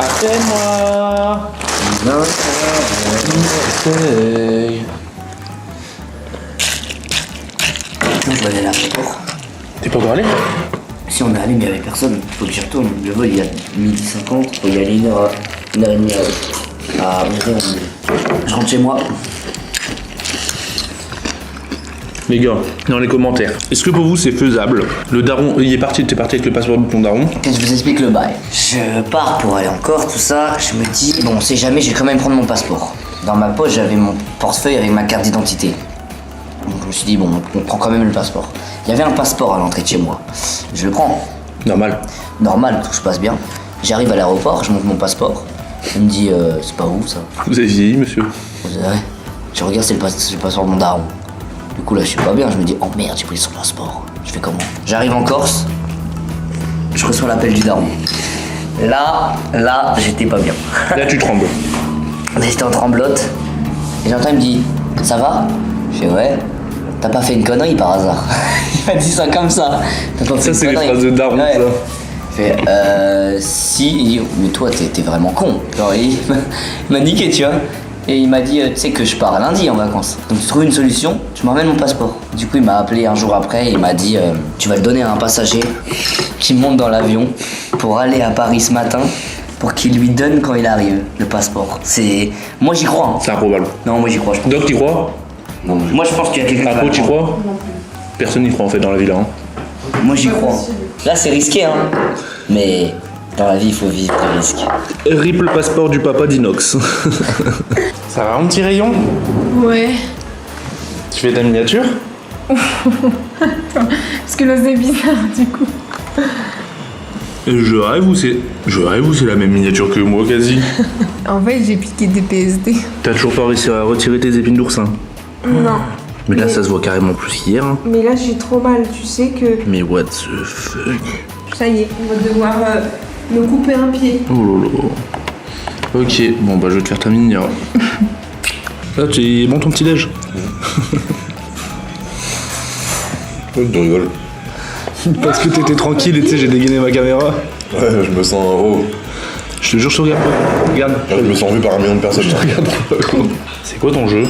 Après moi. Non, je vais aller à l'aéroport. T'es pas encore allé? Si on est allé mais il n'y avait personne, faut que j'y retourne. Le vol il y a 12h50, faut y aller une heure et demie à 11h. Je rentre chez moi. Les gars, dans les commentaires, est-ce que pour vous c'est faisable? Le daron, t'es parti avec le passeport de ton daron? Que je vous explique le bail. Je pars pour aller en Corse, tout ça. Je me dis, bon, on sait jamais, je vais quand même prendre mon passeport. Dans ma poche, j'avais mon portefeuille avec ma carte d'identité. Donc je me suis dit, bon, on prend quand même le passeport. Il y avait un passeport à l'entrée de chez moi. Je le prends. Normal. Normal, tout se passe bien. J'arrive à l'aéroport, je montre mon passeport. Il me dit, c'est pas où ça? Vous avez vieilli, monsieur? Ouais. Je regarde, c'est le passeport de mon daron. Du coup là je suis pas bien, je me dis oh merde j'ai pris son passeport, je fais comment? J'arrive en Corse, je reçois l'appel du daron. Là j'étais pas bien. Là tu trembles. J'étais en tremblote et j'entends il me dit ça va? Je fais ouais, t'as pas fait une connerie par hasard? Il m'a dit ça comme ça. T'as pas fait Ça une c'est les connerie? phrases de daron Ouais. ça. Il fait si, il dit mais toi t'es vraiment con. Genre il m'a niqué tu vois. Et il m'a dit, tu sais que je pars lundi en vacances. Donc tu trouves une solution, tu m'emmènes mon passeport. Du coup il m'a appelé un jour après et il m'a dit, tu vas le donner à un passager qui monte dans l'avion pour aller à Paris ce matin pour qu'il lui donne quand il arrive le passeport. C'est... Moi j'y crois. Hein. C'est improbable. Non moi j'y crois. Je pense. Doc, t'y crois? Non, moi je pense qu'il y a quelqu'un qui va Apo, le t'y prendre. crois? Personne n'y croit en fait dans la vie là. Hein. Moi j'y crois. Là c'est risqué hein. Mais dans la vie il faut vivre des risques. Rip le passeport du papa d'Inox. Ça va mon petit rayon? Ouais. Tu fais ta miniature? Parce que là c'est bizarre du coup. Je rêve ou c'est la même miniature que moi quasi? En fait j'ai piqué des PSD. T'as toujours pas réussi à retirer tes épines d'oursin? Non. Mais là ça se voit carrément plus qu'hier. Hein. Mais là j'ai trop mal, tu sais que... Mais what the fuck? Ça y est, on va devoir me couper un pied. Oh lolo. Ok, bon bah je vais te faire ta miniature. Là tu bon ton petit déj? Ouais, tu rigoles. Parce que t'étais tranquille et tu sais j'ai dégainé ma caméra. Ouais, je me sens heureux. Je te jure je te regarde pas. Regarde. Je me sens vu par 1 million de personnes. Je te regarde pas. C'est quoi ton jeu?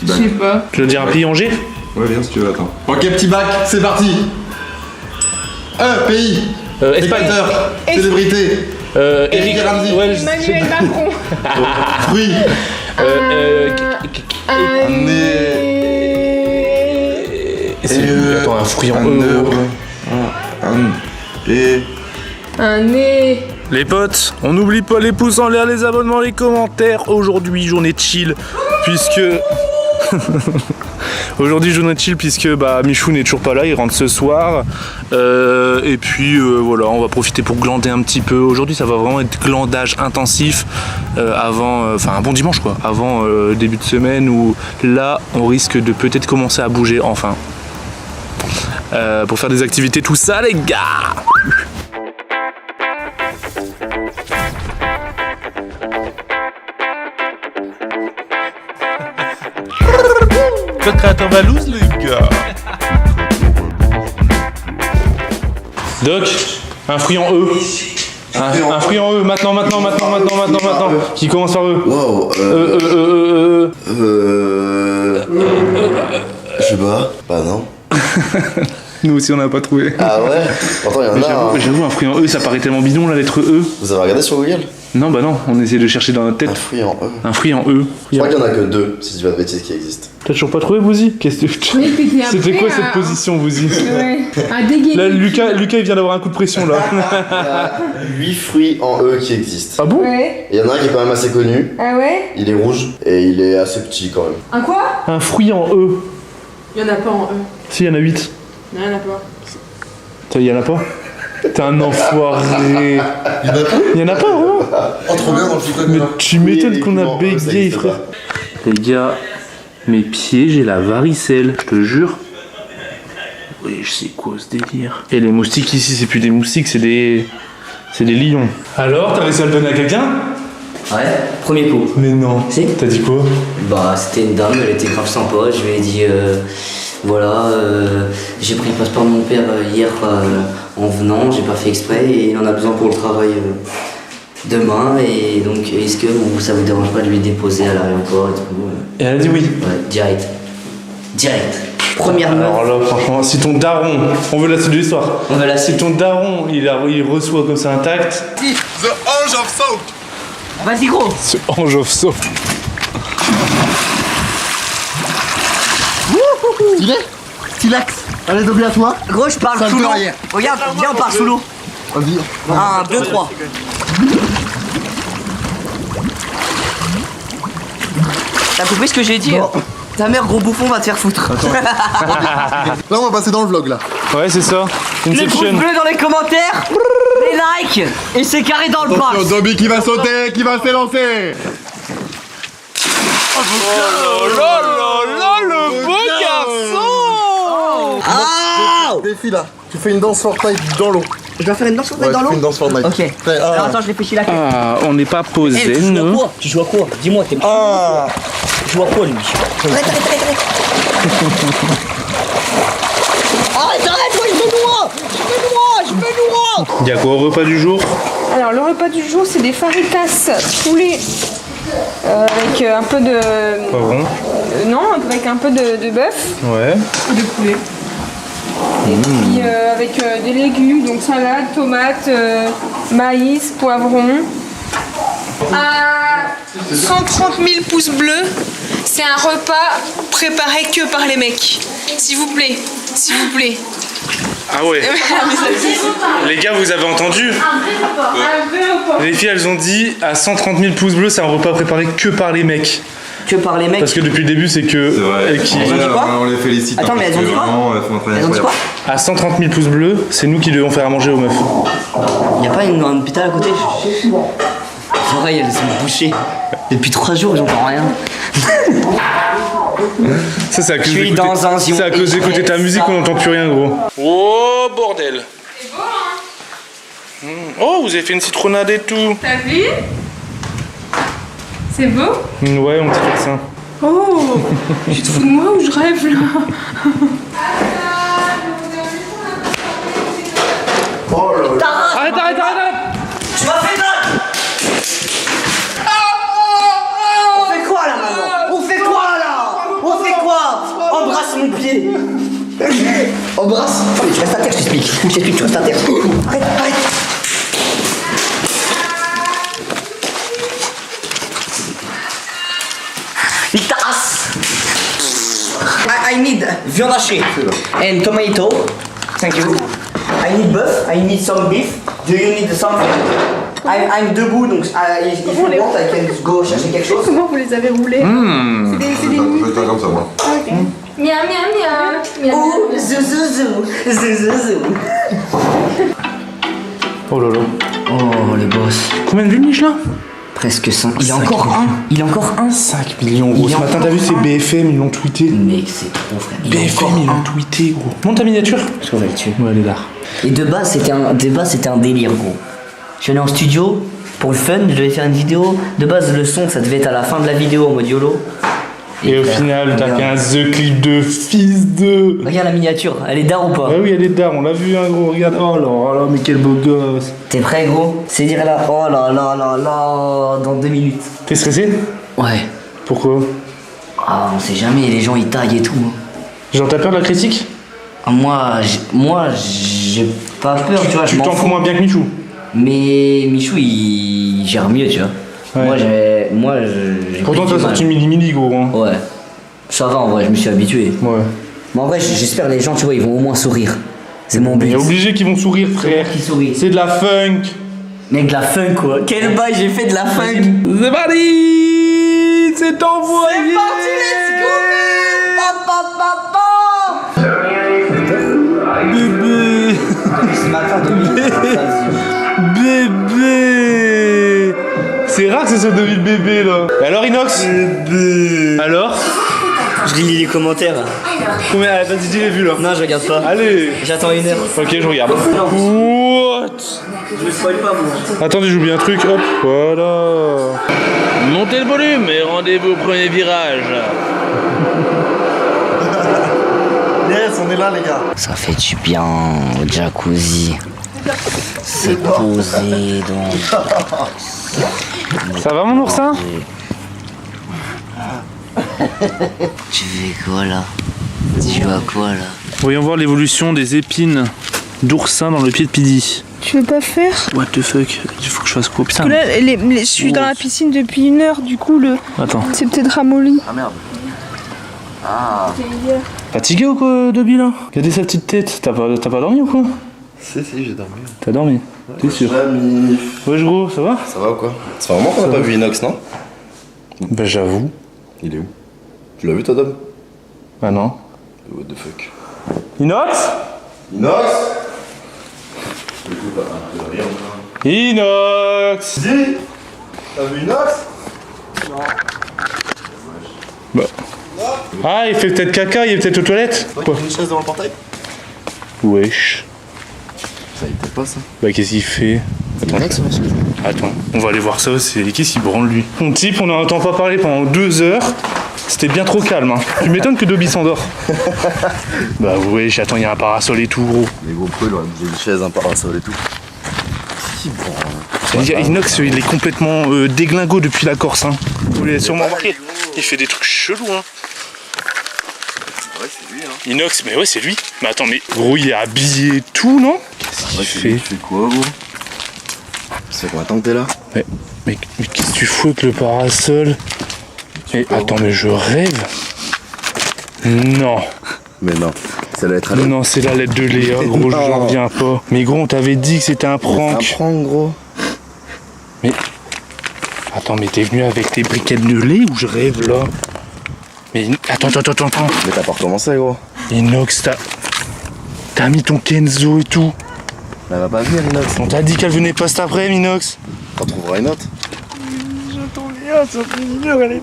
Je sais pas. Tu veux dire un pays en G? Ouais, viens si tu veux, attends. Ok, petit bac, c'est parti. Pays. Espagne. Dictateur. Célébrité. Eric Ramsey. Ouais, Emmanuel Macron. Fruit. Attends, un fruit en E. Un nez. Les potes, on n'oublie pas les pouces en l'air, les abonnements, les commentaires. Aujourd'hui, journée chill, puisque... Aujourd'hui, journée chill, puisque bah, Michou n'est toujours pas là, il rentre ce soir. Et puis, voilà, on va profiter pour glander un petit peu. Aujourd'hui, ça va vraiment être glandage intensif avant... Enfin, un bon dimanche, quoi. Avant début de semaine, où là, on risque de peut-être commencer à bouger, enfin. Pour faire des activités, tout ça, les gars. Code créateur Valouz, les gars. Doc, un fruit en E. Un fruit en E, maintenant. Qui commence par E. Wow. Je sais pas. Bah non. Nous aussi, on n'a pas trouvé. Ah ouais. Pourtant, il y en a. Hein. J'avoue, un fruit en E, ça paraît tellement bidon, la lettre E. Vous avez regardé sur Google? Non, bah non, on essaie de chercher dans notre Un tête. fruit en E. Un fruit en E. Je crois qu'il y en a que 2, si je dis pas de bêtises, qui existent. T'as toujours pas trouvé, Bouzy? Qu'est-ce que Oui, t'étais après, C'était quoi cette position, Bouzy? Ouais. À dégainer. Là, Lucas, il vient d'avoir un coup de pression, là. Il y a 8 fruits en E qui existent. Ah bon? Ouais. Il y en a un qui est quand même assez connu. Ah ouais? Il est rouge et il est assez petit quand même. Un quoi? Un fruit en E. Il y en a pas en E. Si, il y en a 8. Non, il y en a pas. Il y en a pas? T'es un enfoiré. Il y en a pas? Il y en a pas, vraiment? Oh, trop bien dans le petit Mais tu m'étonnes qu'on a ça bégayé, existe frère. pas. Les gars, mes pieds, j'ai la varicelle, je te jure. Oui, je sais quoi ce délire. Et les moustiques ici, c'est plus des moustiques, c'est des lions. Alors, t'as réussi à le donner à quelqu'un? Ouais, premier coup. Mais non. Si. T'as dit quoi? Bah c'était une dame, elle était grave sympa, je lui ai dit voilà, j'ai pris le passeport de mon père hier en venant, j'ai pas fait exprès et il en a besoin pour le travail demain, et donc est-ce que ça vous dérange pas de lui déposer à l'aéroport et tout? Et elle a dit oui. Ouais, direct. Direct. Première meuf. Alors là, franchement, si ton daron, on veut la suite de l'histoire. On veut la Si suite. ton daron, il reçoit comme ça intact. The Ange of Soap. Vas-y gros. Ce ange of soap. Stylé. Stylax. Allez, Dobby à toi. Gros, je parle Ça sous me l'eau. fait rien. Regarde, viens, on part sous l'eau. Vas-y. 1, 2, 3. T'as compris ce que j'ai dit? Non. Ta mère, gros bouffon, va te faire foutre. Là, on va passer dans le vlog là. Ouais, c'est ça. Les pouces Inception. bleus dans les commentaires, les likes, et c'est carré dans le Attention, box. Dobby qui va sauter, qui va s'élancer. Oh là là là, le beau garçon. Ah! Défi là. Tu fais une danse Fortnite dans l'eau. Je dois faire une danse Ouais, dans tu l'eau? fais une danse Fortnite. Ok. Prêt, Alors un. attends, je réfléchis la tête. Ah, on n'est pas posé, Tu joues à nous. quoi? Tu joues à quoi? Dis-moi, t'es. Ah. Tu joues à quoi lui? Arrête, moi je me noie! Il y a quoi au repas du jour? Alors, le repas du jour, c'est des faritas poulet avec un peu de. Poivron. Non, avec un peu de bœuf Ouais. ou de poulet. Et puis avec des légumes, donc salade, tomate, maïs, poivron. À 130 000 pouces bleus, c'est un repas préparé que par les mecs. S'il vous plaît, s'il vous plaît. Ah ouais. Les gars, vous avez entendu? Un vrai repas. Les filles, elles ont dit à 130 000 pouces bleus, c'est un repas préparé que par les mecs. Que par les mecs. Parce que depuis le début, c'est que. C'est vrai. et qui- Elles ont dit quoi? On les félicite. Attends, hein, mais parce elles ont que dit quoi? vraiment, elles font un travail Elles ont dit quoi? incroyable. À 130 000 pouces bleus, c'est nous qui devons faire à manger aux meufs. Y'a pas un hôpital à côté? Les oreilles, elles sont bouchées. Depuis 3 jours, j'entends rien. Ça, c'est à cause Je suis d'écouter- dans un c'est à cause d'écouter ta musique qu'on n'entend plus rien, gros. Oh, bordel. C'est beau, hein? Oh, vous avez fait une citronnade et tout. T'as vu? C'est beau? Ouais, on dirait ça. Oh, tu te fous de moi ou je rêve là? Arrête, arrête, arrête. Tu m'as fait mal! On fait quoi là maintenant? On fait quoi là? On fait quoi? Embrasse mon pied! Embrasse! Tu restes à terre, je t'explique. Je t'explique, tu restes à terre. Arrête, arrête! Il tasse! I need viande hachée and tomato. Thank you. I need beef. I need some beef. Do you need something? I'm debout, donc if you want, I can go chercher quelque chose. Comment vous les avez roulés? C'est des Je vais faire comme ça, moi. Ok. Miam, miam, miam. Miam, Oh, miam. zou. Oh là là. Oh, le boss. Combien de vues, Michelin? Presque 5. Il y a 5 encore un. Il y a encore un. 5 millions, gros. Il y Ce a matin, encore t'as vu, c'est un. BFM, ils l'ont tweeté. Mec, c'est trop frère. Il y a encore BFM, ils un. l'ont tweeté, gros. Monte ta miniature. Je trouve elle tue. Ouais, elle est d'art. Et de base, c'était un délire, gros. Je suis allé en studio pour le fun, je devais faire une vidéo. De base, le son, ça devait être à la fin de la vidéo en mode YOLO. Et au frère, final, t'as regarde. fait un The Clip de fils de. Regarde la miniature, elle est d'art ou pas? Ah oui, elle est d'art, on l'a vu, hein, gros. Regarde. Oh là, mais quel beau gosse. T'es prêt, gros? C'est dire là, oh là là là là, dans 2 minutes. T'es stressé? Ouais. Pourquoi? Ah, on sait jamais, les gens ils taillent et tout. Genre, t'as peur de la critique? Ah, moi, j'ai pas peur, tu vois, je Tu m'en t'en fous fous. moins bien que Michou. Mais Michou, il gère mieux, tu vois. Ouais. Moi, j'ai Pourtant, pris t'as du mal. sorti mini gros. Hein. Ouais. Ça va en vrai, je me suis habitué. Ouais. Mais en vrai, j'espère les gens, tu vois, ils vont au moins sourire. C'est mon but. Mais obligé qu'ils vont sourire, frère. Qui sourit. C'est de la funk. Mec, de la funk quoi. Quel bail, j'ai fait de la funk. C'est parti. C'est envoyé. C'est parti, let's go, man. Bébé. Ce matin, Bébé. C'est rare que ce soit devenu le bébé là. Et alors Inox? Bébé. Alors? Je lis les commentaires. Combien? Ah, vas-y, dis les vues là. Non, je regarde pas. Allez. J'attends 1 heure. Ok, je regarde. What? Je me spoil pas, moi. Attendez, j'oublie un truc. Hop, voilà. Montez le volume et rendez-vous au premier virage. Yes, on est là, les gars. Ça fait du bien au jacuzzi. C'est posé donc. Ça va mon oursin? Tu fais quoi là? Tu joues à quoi là? Voyons voir l'évolution des épines d'oursin dans le pied de Pidi. Tu veux pas faire? What the fuck? Il faut que je fasse quoi? Putain. Parce que là, je suis dans la piscine depuis 1 heure, du coup, Attends. c'est peut-être ramolli. Ah merde. Ah. Fatigué ou quoi, Dobby là? Regardez sa petite tête. T'as pas dormi ou quoi? Si, j'ai dormi. T'as dormi? T'es sûr? Wesh gros, ça va? Ça va ou quoi? Ça fait un moment qu'on n'a pas vu Inox, non? Bah j'avoue. Il est où? Tu l'as vu, toi, Dom? Ah non. What the fuck? Inox? Inox? Inox! Dis! T'as vu Inox? Bah. Ah, il fait peut-être caca, il est peut-être aux toilettes? Toi qui as une chaise devant le portail? Wesh. Ça, il était pas ça. Bah qu'est-ce qu'il fait? Inox, ouais. Attends, on va aller voir ça, c'est qu'est-ce qu'il branle lui? Mon type, on n'entend pas parler pendant 2 heures. C'était bien trop calme, hein. Tu m'étonnes que Dobby s'endort. Bah ouais, j'attends, il y a un parasol et tout, gros. Les gros pros, il aurait bougé une chaise, un parasol et tout. Qui branle? Inox, il est complètement déglingo depuis la Corse, hein. Vous l'avez sûrement remarqué. Il fait des trucs chelous, hein. Ouais, c'est lui, hein. Inox, mais ouais, c'est lui. Mais attends, mais gros, il est habillé et tout, non? Qu'est-ce qu'il fait? Tu fais quoi, gros? Ça fait combien de temps que t'es là? Mais qu'est-ce que tu fous avec le parasol? Mais attends, mais je rêve? Non. Mais non, ça doit être à l'aide. Non, c'est la lettre de Léa, gros, j'en reviens pas. Mais gros, on t'avait dit que c'était un prank. Un prank, gros. Mais. Attends, mais t'es venu avec tes briquettes de lait ou je rêve là? Mais attends. Mais t'as pas recommencé, gros. Inox, t'as mis ton Kenzo et tout. Elle va pas venir, Inox. On t'a dit qu'elle venait pas cet après, Inox. T'en trouveras une autre. J'attends Léa, ça fait 1 heure, elle est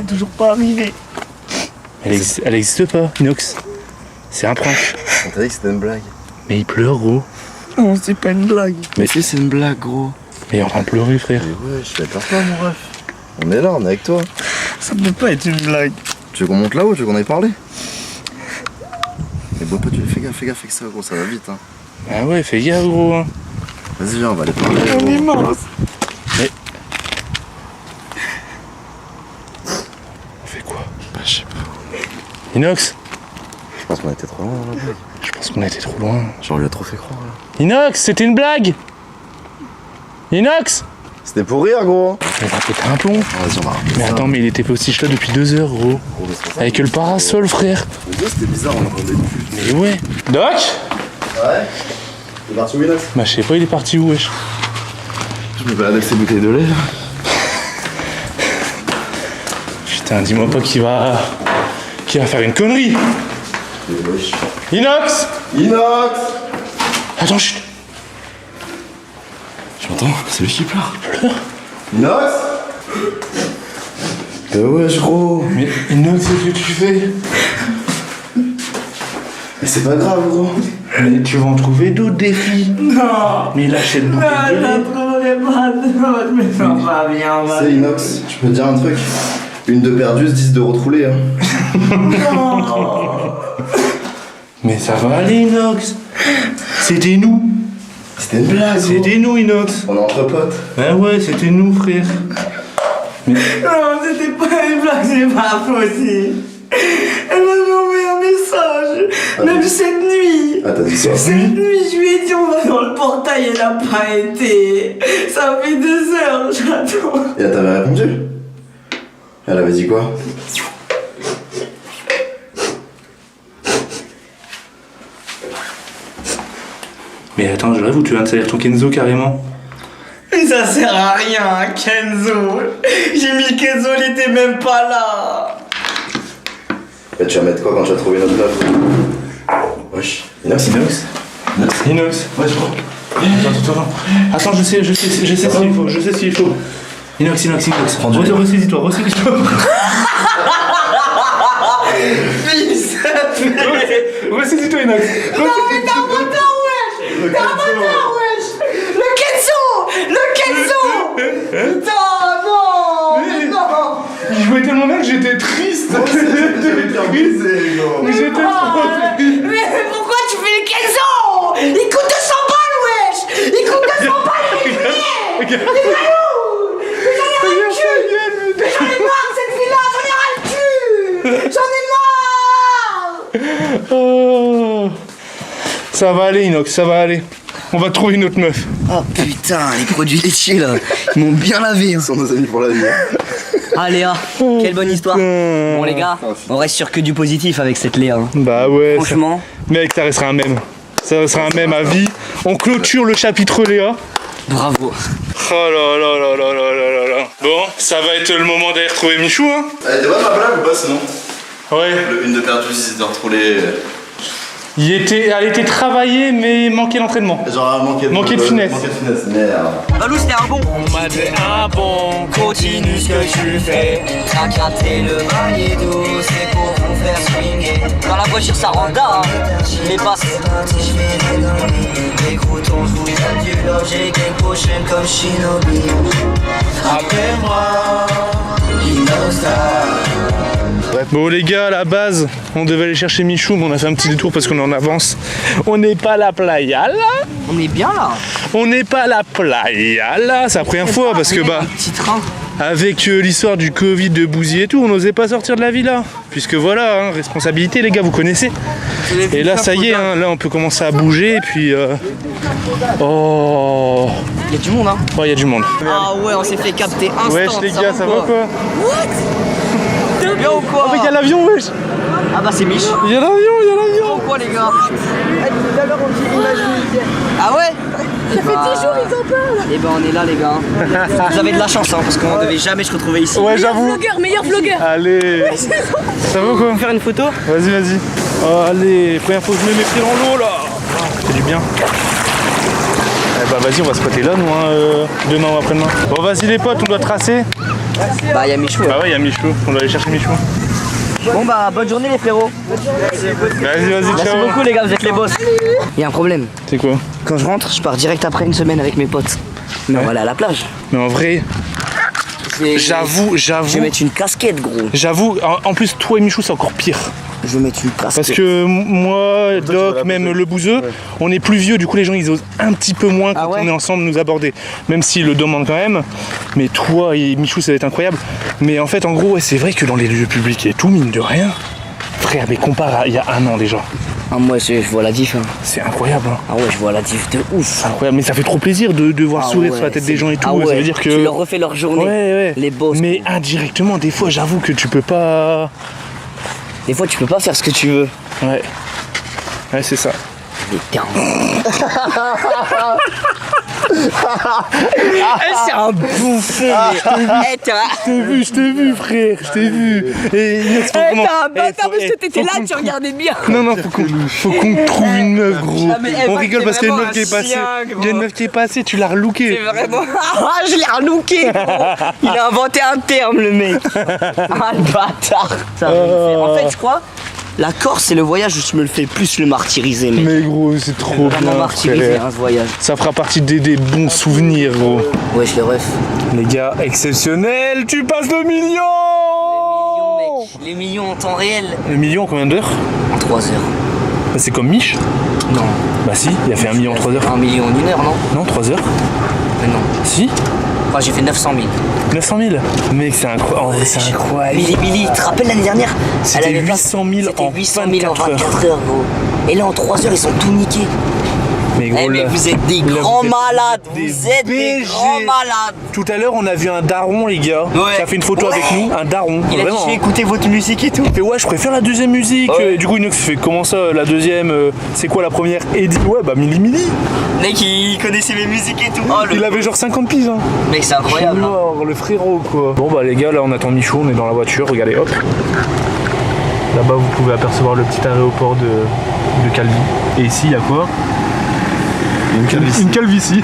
toujours pas arrivée. Elle existe pas, Inox. C'est un prank. On t'a dit que c'était une blague. Mais il pleure, gros. Non, c'est pas une blague. Mais si, c'est une blague, gros. Mais il est en train de pleurer, frère. Mais ouais, je fais peur pas, mon ref. On est là, on est avec toi. Ça ne peut pas être une blague. Tu veux qu'on monte là-haut? Tu veux qu'on aille parler? Mais bon, tu fais gaffe avec ça, gros, ça va vite, hein. Ah ouais, fais gaffe, gros. Hein. Vas-y, viens, on va aller parler. On est gros. mince. Mais. On fait quoi? Bah, je sais pas. Inox? Je pense qu'on était trop loin dans la blague. Je pense qu'on a été trop loin. Genre, on lui a trop fait croire, là. Inox, c'était une blague! Inox! C'était pour rire, gros. Il va péter un plomb. Vas-y, on va rappeler Mais ça. attends, mais il était pas aussi là depuis 2 heures, gros. Gros, mais c'est pour ça Avec que- le parasol, frère. Les deux, c'était bizarre, on entendait plus. Mais ouais. Doc? Ouais. T'es parti où, Inox? Bah, je sais pas, il est parti où, wesh? Je me balade avec ces bouteilles de lait, là. Putain, dis-moi pas qu'il va faire une connerie. Et wesh. Inox! Inox! Attends, chut. Tu m'entends? C'est lui qui pleure. Inox? Wesh, gros. Mais Inox, qu'est-ce que tu fais? Mais c'est pas grave, gros. Mais tu vas en trouver d'autres défis. Non. Mais lâche le bouteille Ah, de je lait. la trouverai pas d'autre, mais ça va bien, on va. C'est Inox, je peux te dire un truc. Une de perdue, 10 de retroulée, hein. Mais ça va aller, Inox. C'était nous. C'était une blague, gros. C'était nous, Inox. On est entre potes. Ah ouais, c'était nous, frère. Non, c'était pas une blague, c'est pas possible. Elle m'a envoyé un message, même cette nuit. Ah, t'as dit ça? Cette nuit, je lui ai dit on va dans le portail, elle a pas été. Ça fait 2 heures, j'attends. Et elle t'avait répondu? Elle avait dit quoi? Mais attends, je rêve ou tu viens de salir ton Kenzo carrément? Mais ça sert à rien, Kenzo. J'ai mis Kenzo, il était même pas là. Et tu vas mettre quoi quand tu vas trouver notre meuf? Wesh. Inox? Inox. Ouais, je crois. Attends, je sais s'il faut. Inox. Prends du lait. Ressaisis-toi. Fils. Ressaisis-toi, Inox. Non, mais t'as un moteur, wesh. T'as un moteur, wesh. Le Kenzo. Putain, non. Mais non. Je jouais tellement bien que j'étais triste. J'étais triste. Mais j'étais trop triste. Mais pourquoi tu fais le Kenzo? Il coûte 200 balles, wesh. Il coûte 200 balles, le billet. C'est pas où? Ça va aller Inox, ça va aller. On va trouver une autre meuf. Oh putain, les produits laitiers là, ils m'ont bien lavé. Hein. Ce sont nos amis pour la vie. Ah Léa, quelle bonne histoire. Bon les gars, on reste sur que du positif avec cette Léa. Hein. Bah ouais. Franchement. Mec, ça restera un mème. Ça restera un mème à vie. On clôture le chapitre Léa. Bravo. Oh là là là là là là là. Bon, ça va être le moment d'aller retrouver Michou, hein. Elle était bonne ma blague ou pas sinon? Ouais. Une de perdu, c'est de retrouver. Elle était travaillée, mais manquait l'entraînement. Genre Manquait de finesse. Manquait de finesse, merde. Balou, c'était un bon. On m'a dit un bon. Continue ce que tu fais. T'as gratté le maillet d'eau, c'est pour vous faire swinguer. Dans la voiture, ça rend hein. Les passes. Écoutons, je vous aide du love, j'ai game potion comme Shinobi. Rappelez-moi, Bon les gars, à la base, on devait aller chercher Michou, mais on a fait un petit détour parce qu'on est en avance. On n'est pas à la playa là. On est bien là. On n'est pas à la playa là. C'est la première fois parce que bah, petit train. avec l'histoire du Covid, de Bouzy et tout, on n'osait pas sortir de la villa. Puisque voilà, hein, responsabilité les gars, vous connaissez. Et là ça y est, hein, là on peut commencer à bouger et puis... Oh... Il y a du monde hein. Ouais, il y a du monde. Ah ouais, on s'est fait capter instant. Wesh les gars, ça va quoi? T'es bien ou quoi? Oh mais il y a l'avion wesh. Ah bah c'est Mich. Il y a l'avion, il y a l'avion. Quoi les gars? Ah ouais? Ça fait 10 jours ils en parlent. Et ben on est là les gars. Vous avez de la chance hein, parce qu'on devait jamais se retrouver ici. Ouais j'avoue. Meilleur vlogueur. Allez. Ça va quoi? Faire une photo? Vas-y, vas-y. Oh, allez, première fois que je mets mes pieds dans l'eau là. Ça fait du bien. Eh bah vas-y, on va se poter là nous hein, demain ou après-demain. Bon vas-y les potes, on doit tracer. Bah y'a Michou. Bah ouais, y'a Michou, on doit aller chercher Michou. Bon bah bonne journée les frérots. Vas-y, vas-y, Merci ciao. beaucoup les gars, vous êtes les boss. Y'a un problème. C'est quoi? Quand je rentre, je pars direct après une semaine avec mes potes. Mais on va aller à la plage. Mais en vrai, j'avoue. Je vais mettre une casquette gros. J'avoue, en plus toi et Michou c'est encore pire. Je vais mettre une casquette. Parce que moi, Doc, même le bouseux, on est plus vieux, du coup les gens ils osent un petit peu moins quand on est ensemble nous aborder. Même s'ils le demandent quand même. Mais toi et Michou ça va être incroyable. Mais en fait en gros ouais, c'est vrai que dans les lieux publics et tout, mine de rien, frère mais compare à il y a un an déjà. Ah moi je vois la diff hein. C'est incroyable hein. Ah ouais je vois la diff de ouf. C'est incroyable, mais ça fait trop plaisir de voir sourire sur la tête des gens et tout. Ah ouais, ça veut dire que. tu leur refais leur journée. Ouais. Les boss. Mais indirectement, des fois j'avoue que tu peux pas. Des fois tu peux pas faire ce que tu veux. Ouais. Ouais c'est ça. Putain. C'est un bouffon. Je t'ai vu frère, je t'ai vu. Et Inès, faut vraiment- T'as un bâtard parce que faut t'étais là, qu'on tu regardais bien. Non, faut qu'on trouve une meuf, gros. Ah, mais elle On va, rigole c'est parce qu'il y a une vraiment meuf qui est un passée. chien, Il y a une meuf qui est passée, tu l'as relooké. Vraiment. Ah, je l'ai relooké. Il a inventé un terme, le mec. Ah, le bâtard. Ça, en fait, je crois, la Corse, c'est le voyage où je me le fais plus le martyriser, mec. Mais gros, c'est trop Vraiment bien. martyrisé, frère. hein, ce voyage. Ça fera partie des bons souvenirs, gros. Ouais, je les ref. Les gars, exceptionnel, tu passes le million. Les millions en temps réel. Le million en combien d'heures? En 3 heures. Bah, c'est comme Mich. Non. Bah si, il a fait 1 million en 3 heures. 1 million en 1 heure, non? Non, 3 heures. Mais non. Si. Enfin, j'ai fait 900 000. 900 000. Mec, c'est incroyable. C'est incroyable. Billy, tu te rappelles l'année dernière? C'était Elle avait 800 000 C'était en 800 000 en 24 heures. 24 heures, gros. Et là, en 3 heures, ils sont tout niqués. Mais gros, Eh, mais là, vous êtes des là, grands vous êtes malades. des Vous êtes des BG. grands malades. Tout à l'heure, on a vu un daron, les gars, Ouais. qui a fait une photo Ouais. avec nous. Un daron, Il a dit, vraiment. je vais écouter votre musique et tout. Il fait ouais, je préfère la deuxième musique. Ouais. Et du coup, Inox fait comment ça, la deuxième, c'est quoi la première? Et il dit ouais, bah Mili. Mec, il connaissait mes musiques et tout. Oh, Il avait genre 50 piges. Hein. Mec, c'est incroyable. hein. Mort, le frérot quoi. Bon bah les gars, là on attend Michou, on est dans la voiture, regardez hop. Là-bas vous pouvez apercevoir le petit aéroport de Calvi. Et ici il y a quoi? Une calvitie.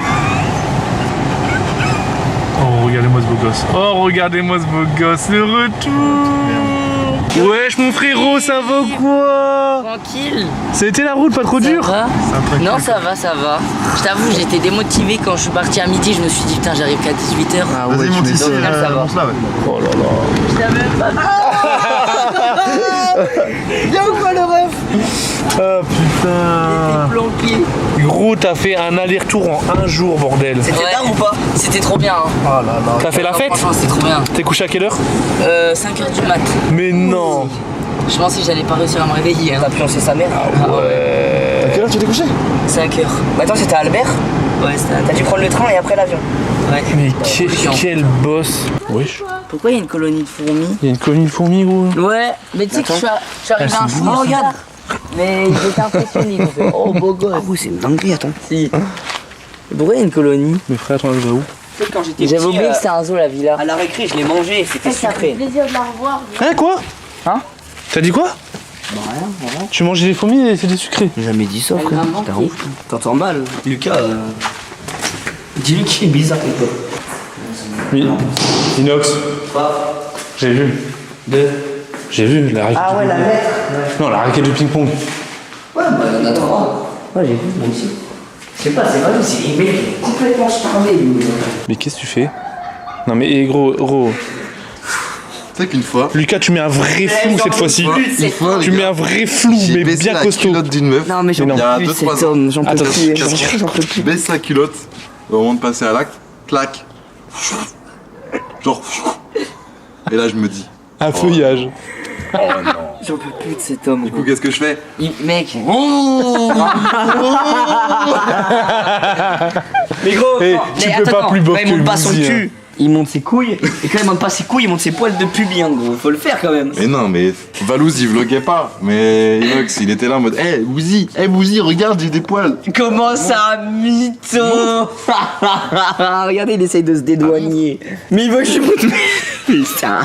Oh regardez-moi ce beau gosse. Oh regardez-moi ce beau gosse, le retour. Wesh mon frérot, ça va ou quoi? Tranquille. Ça a été la route, pas trop dur? Ça va? Non, ça va, ça va. Je t'avoue, j'étais démotivé quand je suis parti à midi. Je me suis dit, putain, j'arrive qu'à 18h. Ah Vas-y, monte ici, Au final, ça va. monte là, ouais. Oh là là. Bien ou quoi, le ref? Ah putain. Planqué. Gros, t'as fait un aller-retour en un jour, bordel. C'était dingue ou pas? C'était trop bien. Hein. Oh là là. T'as fait la Non, fête? franchement, c'était trop bien. T'es couché à quelle heure? 5h du mat. Mais non. Je pensais que j'allais pas réussir à me réveiller. Hein. On a pioncé sa mère. Ouais. quelle heure tu t'es couché? 5h. Bah attends, c'était à Albert? Ouais, c'était à Albert. T'as dû prendre le train et après l'avion. Ouais. Mais quel boss. Wesh. Pourquoi il y a une colonie de fourmis? Il y a une colonie de fourmis, gros. Ouais, mais tu sais que je suis arrivé un jour. Oh, regarde! Mais ils étaient impressionnés. Ils ont fait, oh, beau gosse. Ah, oui, c'est une dinguerie, attends. Si. Pourquoi il y a une colonie? Mes frères, attends, je vais où? Quand j'étais J'avais oublié que c'était un zoo, la villa. À la récré, je l'ai mangé, c'était Ça fait sucré. plaisir de la revoir. Hein, quoi? Hein? T'as dit quoi? Bah rien. Tu mangeais les fourmis et c'était sucré. J'ai jamais dit ça, frère. vraiment T'es un ouf. T'entends mal, Lucas. Dis-lui qu'il est bizarre, ton pote. Oui. Inox. Quoi? J'ai vu. J'ai vu la raquette. Ah ouais, la lettre. Non, la raquette de ping-pong. Ouais, bah il y en a 3. Ouais, j'ai vu, moi aussi. Je sais pas, c'est vrai, c'est les mecs complètement starvés, lui. Mais qu'est-ce que tu fais? Non mais gros. Tu sais qu'une fois, Lucas, tu mets un vrai flou cette fois-ci. une fois, Tu les mets gars, un vrai flou, j'ai mais baissé bien la costaud. culotte d'une meuf. Non, mais j'en Mais non. peux Il y a plus de 2-3 cet ans. homme, j'en peux Attends, plus. j'en peux plus. Je baisse la culotte au moment de passer à l'acte, clac. Genre. Et là, je me dis, Un feuillage. oh non. J'en peux plus de cet homme. Du coup, qu'est-ce que je fais? Mec. Oh Mais gros, Eh, non, tu mais peux pas plus beau quand il que monte pas son Bouzy, cul, il monte ses couilles. Et quand il monte pas ses couilles, il monte ses poils de pubien, gros. Faut le faire quand même. Mais non, mais Valouz il vloguait pas. Mais Inox il était là en mode, eh Bouzy, regarde, j'ai des poils. Comment ça, mytho? Regardez, il essaye de se dédouaner. Mais il veut que je monte. Putain.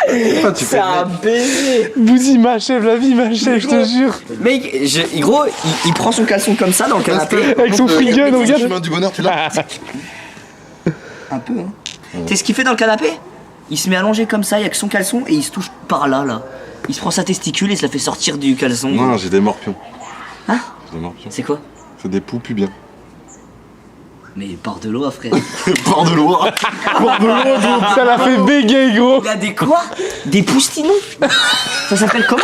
Pourquoi tu C'est fais un baiser. Bouzy m'achève la vie, m'achève, je te jure. Mec, gros, il prend son caleçon comme ça dans le canapé. Avec son free gun, Le regarde. chemin du bonheur, tu l'as? Un peu, hein. Tu sais ce qu'il fait dans le canapé? Il se met allongé comme ça, il y a que son caleçon et il se touche par là, là. Il se prend sa testicule et se la fait sortir du caleçon. Non, j'ai des morpions. Hein? J'ai des morpions. C'est quoi? C'est des poux pubiens. Mais part de l'eau, frère. Port de l'eau. Ça l'a fait bégayer, gros. Il a des quoi? Des poustinons? Ça s'appelle comment?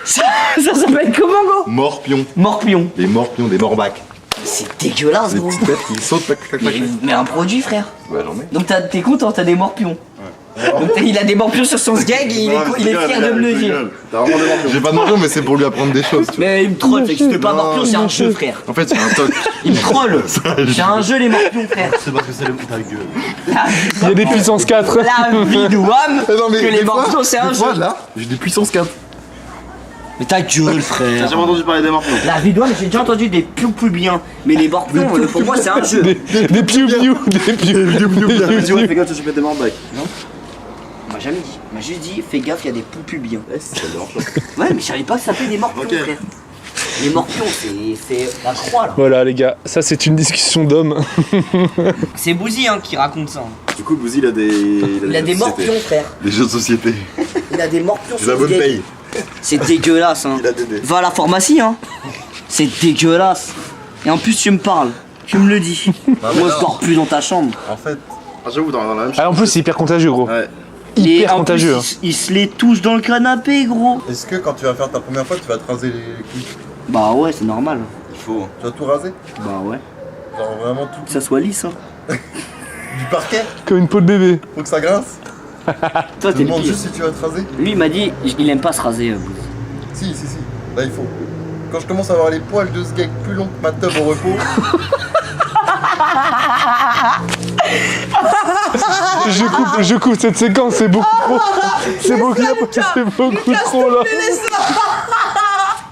Ça s'appelle comment, gros? Morpions. Morpion. Des morpions, des morbacs. C'est dégueulasse, Des gros. petites têtes qui sautent, tac, tac, tac. Mais un produit, frère. Ouais, j'en ai. Donc t'es content, t'as des morpions. Donc il a des morpions sur son sgeg et il est fier de me le dire. T'as vraiment des morpions. J'ai pas de morpions, mais c'est pour lui apprendre des choses. Tu vois. Mais il me troll, fait que si t'es pas Non, morpion, c'est un jeu, frère. En fait, c'est un toc. Il me troll. C'est un jeu, les morpions, frère. C'est parce que c'est le ta gueule. Il y a des puissances 4. La vie de Wam, que les morpions, c'est un jeu. Là, j'ai des puissances 4. Mais ta gueule, frère. T'as jamais entendu parler des morpions? La vie de Wam, j'ai déjà entendu des piou-piou-bien. Mais les morpions, pour moi, c'est un jeu. Des piou-piou. Des piou-piou. Fais gaffe, tu mets des morbacs. Non? On m'a jamais dit. On m'a juste dit, fais gaffe, il y a des piou-piou-bien. C'est des morpions. Ouais, mais je savais pas que ça s'appelait des morpions, Ok. frère. Les morpions, c'est la croix, là. Voilà, les gars, ça c'est une discussion d'hommes. C'est Bouzy, hein, qui raconte ça. Du coup, Bouzy, il a des. Il a des morpions, frère. Des jeux de société. Il a des morpions C'est sur la le bonne gay. paye. C'est dégueulasse, hein. Il a des dés. Va à la pharmacie, hein. C'est dégueulasse. Et en plus, tu me parles. Tu me le dis. Moi, je dors plus dans ta chambre. En fait, j'avoue, dans la même chose. Ah, en plus, c'est hyper contagieux, gros. Ouais. Et Hyper en contagieux. plus, il se les touche dans le canapé, gros. Est-ce que quand tu vas faire ta première fois, tu vas te raser les couilles? Bah ouais, c'est normal. Il faut. Tu vas tout raser? Bah ouais. Genre vraiment tout. Que ça soit lisse, hein. Du parquet? Comme une peau de bébé. Faut que ça grince? Toi, Je te t'es le demande pire. juste si tu vas te raser? Lui, il m'a dit, il aime pas se raser. Si. Là, il faut. Quand je commence à avoir les poils de ce gars plus longs que ma teub au repos, Je coupe cette séquence, c'est beaucoup trop. C'est beaucoup trop là.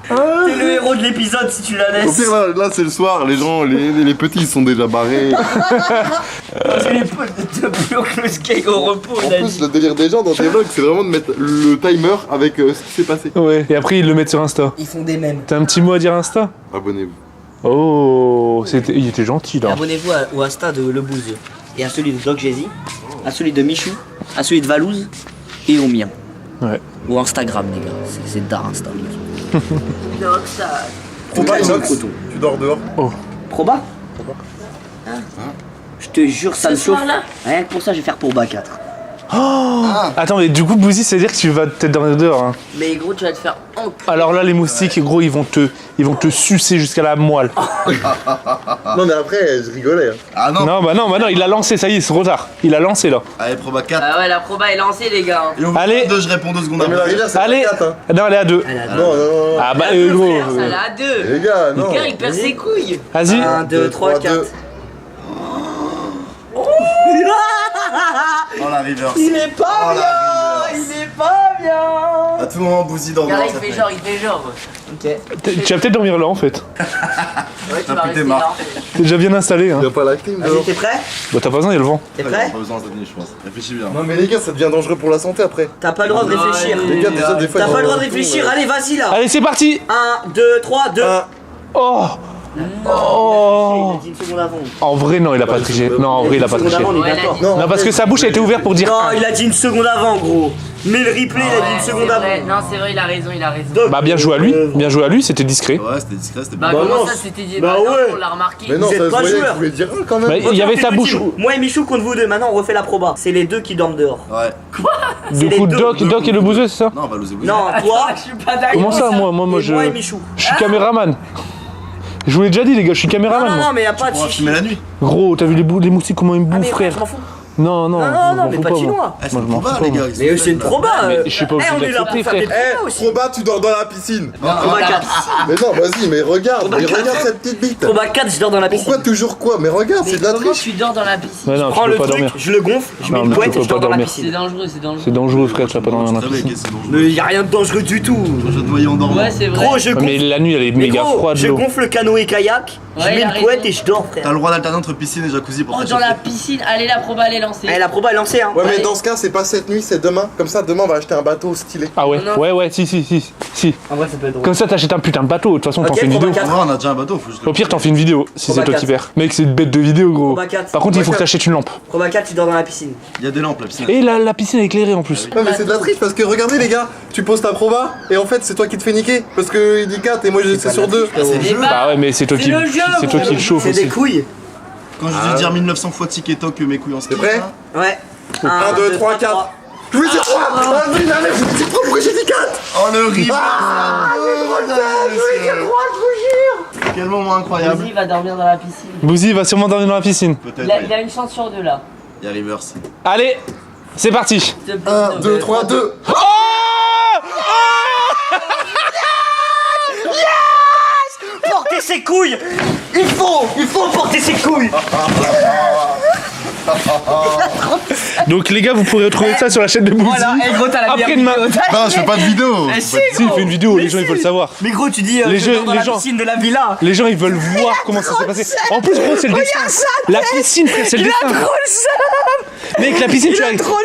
T'es le héros de l'épisode si tu la au laisses. pire là c'est le soir, les gens, les petits ils sont déjà barrés. Parce que les poils de plus haut que le skate au repos, En il a plus dit. le délire des gens dans tes vlogs c'est vraiment de mettre le timer avec ce qui s'est passé. Ouais, et après ils le mettent sur Insta. Ils font des mèmes. T'as un petit mot à dire à Insta? Abonnez-vous. Oh, il était gentil là. Abonnez-vous au Insta de Le Bouzeux. Et à celui de Doc Jay-Z, à celui de Michou, à celui de Valouz et au mien. Ouais. Ou Instagram, les gars. C'est d'art Insta. Doc, ça. Proba Inox, tu dors dehors. Proba Hein Je te jure, ça me chauffe. soir-là Rien que pour ça, je vais faire Proba 4. Attends, mais du coup, Bouzy, c'est-à-dire que tu vas peut-être dormir dehors. Hein. Mais gros, tu vas te faire Alors là, les moustiques, gros, ils vont te sucer jusqu'à la moelle. Non, mais après, je rigolais. Hein. Ah non. Non, bah non, il a lancé, ça y est, c'est trop tard. Il a lancé là. Allez, proba 4. Ah ouais, la proba est lancée, les gars. Et on Allez. 2, je réponds 2 secondes Mais la rivière, c'est Allez. pas 4, hein. Non, elle est à 2. Non. Ah bah, gros. Ça l'a à 2. Les gars, non. Le gars, il perd ses couilles. Vas-y. 1, 2, 3, 4. Oh la reverse. Il est pas bien. Il est pas bien. À tout moment, Bouzy dort Regarde, dehors. il fait genre, Ok. Tu vas peut-être dormir là en fait. Ouais, tu vas plus rester démarre. là. T'es déjà bien installé. Hein. Il y a pas la clim, Vas-y, t'es prêt? Bah, t'as pas besoin, il y a le vent. T'es prêt? Pas besoin, ça finit, je pense. Réfléchis bien. Non, mais les gars, ça devient dangereux pour la santé après. T'as pas le droit de réfléchir. Les gars, déjà, des fois. T'as ils pas le droit ont de un réfléchir. ton, Allez, vas-y là. Allez, c'est parti. 1, 2, 3, 2. Oh. Il Oh. a dit une seconde avant. En vrai, non, il a pas triché. Non, en vrai, il a pas Une seconde triché. avant, on est Ouais, d'accord. Non, Non, parce que sa bouche a été ouverte pour dire. Non, il a dit une seconde avant, gros. Mais le replay, il a dit Ouais, une c'est seconde vrai. avant. Non, c'est vrai, il a raison, il a raison. Donc, Bah, bien joué à lui, c'était discret. Ouais, c'était discret, c'était Bah, bien. comment non, ça, c'était dit? bah non, ouais. on l'a remarqué. Mais non, Vous ça êtes se pas voyait que joueurs. tu voulais dire un quand même. Bah, il y avait sa bouche. Moi et Michou contre vous deux. Maintenant, on refait la proba. C'est les deux qui dorment dehors. Ouais. Du les coup, deux. Doc et le bouseux, c'est ça? Non, on va loser Bouzy. Non, toi. Je suis pas d'accord. Comment ça, moi, et je. Moi et Michou. Je suis caméraman. Je vous l'ai déjà dit, les gars, je suis Non, caméraman. non, moi. non, mais y'a pas de On va chichi. filmer la nuit. Gros, t'as vu les moustiques comment ils me Ah, bouffent, mais frère? je m'en fous. Non, Non, non, mais fous pas moi. chinois. Eh, c'est Moi, une je m'en proba, fous les pas, gars. moi. Mais c'est une proba. Mais je suis pas obligé on est là pour d'accepter, faire des frère. probas aussi. Proba, tu dors dans la piscine. Proba 4. Mais non, vas-y, mais regarde cette petite bite. Proba 4, je dors dans la piscine. Pourquoi toujours quoi? Mais regarde, c'est Mais de la comment triche. tu dors dans la piscine? Mais non, Prends tu le peux pas truc, dormir. je le gonfle, je mets Non, une mais tu couette peux et je dors pas dans la dormir. C'est piscine. dangereux, c'est dangereux. C'est dangereux, frère, tu vas pas dormir dans la piscine. C'est dangereux. Mais y'a rien de dangereux du tout. Je te voyais en dormant. Ouais, c'est vrai. Gros, je Mais gonfle. la nuit, elle est Mais méga gros, froide, je l'eau. gonfle le canoë kayak, je Ouais, mets il a une couette raison. et je dors, T'as frère. le droit d'alterner entre piscine et jacuzzi pour Oh, dans t'échauffer. la piscine. Allez, la proba, elle est lancée. Eh, la proba est lancée, hein. Ouais, mais Allez. dans ce cas, c'est pas cette nuit, c'est demain. Comme ça, demain, on va acheter un bateau stylé. Ah ouais, Non. ouais, si. En vrai, ça peut être drôle. Comme ça, t'achètes un putain de bateau. De toute façon, t'en Ok, fais une vidéo. Proba En 4. vrai, on a déjà un bateau, faut juste le- Au pire, t'en fais une vidéo si Proba c'est toi 4. qui perds. Mec, c'est une bête de vidéo, gros. Proba 4. Par contre, il faut que Proba t'achètes une lampe. Proba 4, tu dors dans la piscine. Il y a des lampes, la piscine. Et la piscine est éclairée en plus. Ouais, mais c'est de la triche parce que regardez, les gars, tu poses ta proba et en fait, c'est toi qui te fais niquer. Parce que il dit 4 et moi, c'est sur 2. C'est le Mais jeu. bah, Bah ouais, mais c'est toi c'est qui le jeu, c'est toi gros. qui le chauffe C'est des aussi. couilles. Quand je dis dire 1900 fois tic et toc que mes couilles en ski. T'es prêt? là. Ouais. 1, 2, 3, 4. Je vais dire 3. Ah, mais non, mais c'est trop, pourquoi j'ai dit 4? Oh le rip. Quel moment incroyable. Vas-y, va dormir dans la piscine. Bouzy va sûrement dormir dans la piscine. Peut-être. Il a une chance sur deux là. Il y a reverse. Allez, c'est parti. S'il te plaît, 1, 2, 3, 2. Porter ses couilles. Il faut porter ses couilles. Donc les gars, vous pourrez retrouver ça sur la chaîne de Bouzy. Voilà, et gros, t'as la meilleure Après-demain. vidéo. Non, je fais pas de vidéo. Eh, Si, il fait une vidéo, les gens ils veulent savoir. Mais gros, tu dis Les je jeux- dors dans les la gens- piscine de la villa. Les gens ils veulent voir comment ça s'est passé. En plus, gros, c'est le dessin. La piscine, frère, c'est le dessin. Mec, la piscine,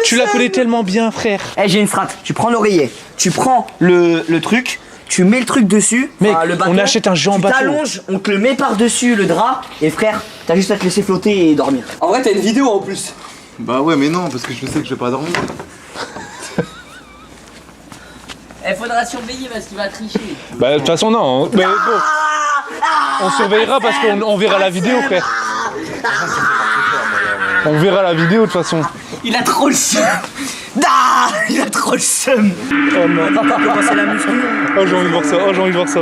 tu la connais tellement bien, frère. Eh, j'ai une strat. Tu prends l'oreiller, tu prends le truc, tu mets le truc dessus. Mec, le bâton, on achète un géant tu bateau. t'allonges, on te le met par-dessus le drap, et frère, t'as juste à te laisser flotter et dormir. En vrai, t'as une vidéo en plus. Bah ouais, mais non, parce que je sais que je vais pas dormir. Il faudra surveiller parce qu'il va tricher. Bah de toute façon non. Mais bon, on surveillera parce qu'on verra la vidéo, frère. On verra la vidéo de toute façon. Il a trop le seum. Ah, il a trop le seum. Oh non. Commencer la muscu. Oh j'ai envie de voir ça. Oh j'ai envie de voir ça.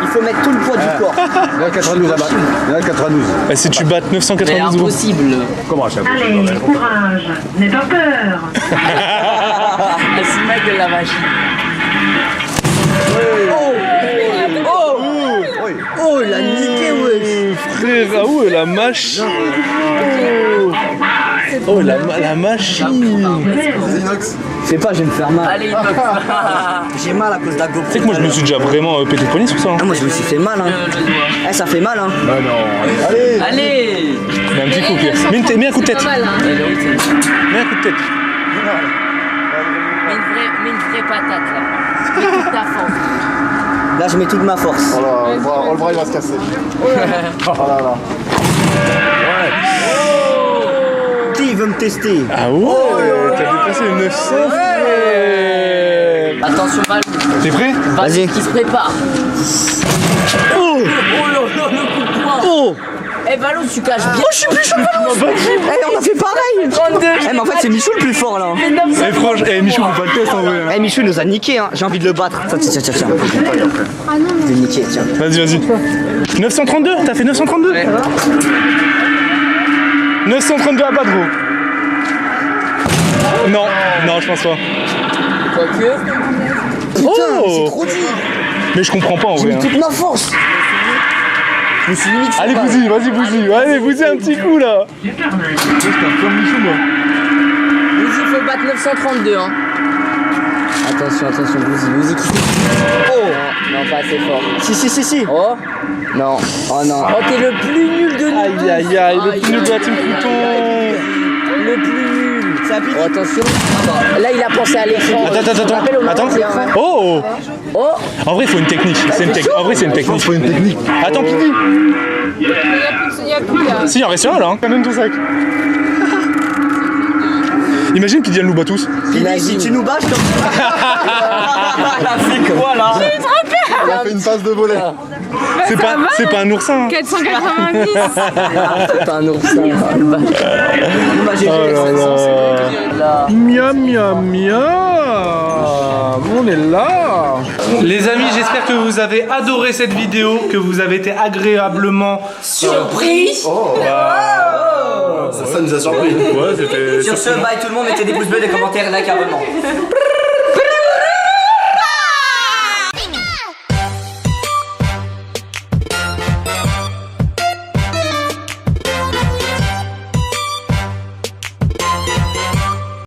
Il faut mettre tout le poids du corps. Il y a 92 là-bas. Il y a 92. Bah, si tu battes Mais 992 euros. impossible. Comment à chaque fois? Allez, courage, n'aie pas peur. Elle se met de la machine. Oh, il a niqué, wesh. Frère, ah ouais, la machine. Oh la machine. Vas-y, Nox. Fais pas, je vais me faire mal. Allez, Inox. J'ai mal à cause de la GoPro. Tu sais que moi je me suis déjà vraiment pété le poignet sur ça. Hein. Ah, moi je me suis fait mal, hein. Le doigt. Eh, ça fait mal, hein. Allez. Allez. Mais un petit coup, Pierre. Mets un coup de tête. Elle est où, celle-là? Mets un coup de tête. Mets une vraie patate là. Mets toute ta force. Là, je mets toute ma force. Oh là, le bras il va se casser. Oh là là. Qui veut me tester? Ah ouais, t'as dépassé les 900 frère. Attention, Valou. T'es prêt? Vas-y. Qui se prépare. Oh! Oh là là, le coup de poing. Oh! Eh Valo, tu caches bien. Oh, je suis plus chaud, Valo. Eh, on a fait pareil. 32. Eh, mais en fait, c'est Michou le plus fort là. Eh franchement, Michou faut pas le test en vrai. Eh, Michou il nous a niqué, hein. J'ai envie de le battre. Tiens. Je vais le niquer, tiens. Vas-y. 932, t'as fait 932 ouais. 932 à battre gros. Non, je pense pas. Quoique. Putain, Oh, c'est trop dur. mais je comprends pas en J'ai vrai. mis toute ma force. Je me suis limite. Allez, Bouzy, allez, Bouzy un petit coup là. Comme Michou, moi. Bouzy, faut battre 932, hein. Attention, Bouzy qui fait. Oh non, pas assez fort. Si. Oh non, oh non. Oh, t'es le plus nul de nous. Aïe, le plus nul de la team Pluton. Le plus nul. Oh, attention. Là, il a pensé à l'écran. Attends. Oh. En vrai, il faut une technique. En vrai, c'est une technique. Faut une technique. Attends, Pidi. Il y a plus là. Si, il en reste un là. Hein. Donne ton sac. Imagine Pidi, elle nous bat tous. Si tu nous bats, je te. C'est quoi là? Il a fait une passe de volet. C'est pas un oursin. Hein. 490. C'est pas un oursin. Miam. On est là. Les amis, j'espère que vous avez adoré cette vidéo, que vous avez été agréablement Surprise. Ça nous a surpris. Ouais, c'était. Sur ce, bye tout le monde, mettez des pouces bleus, des commentaires, like, abonnement.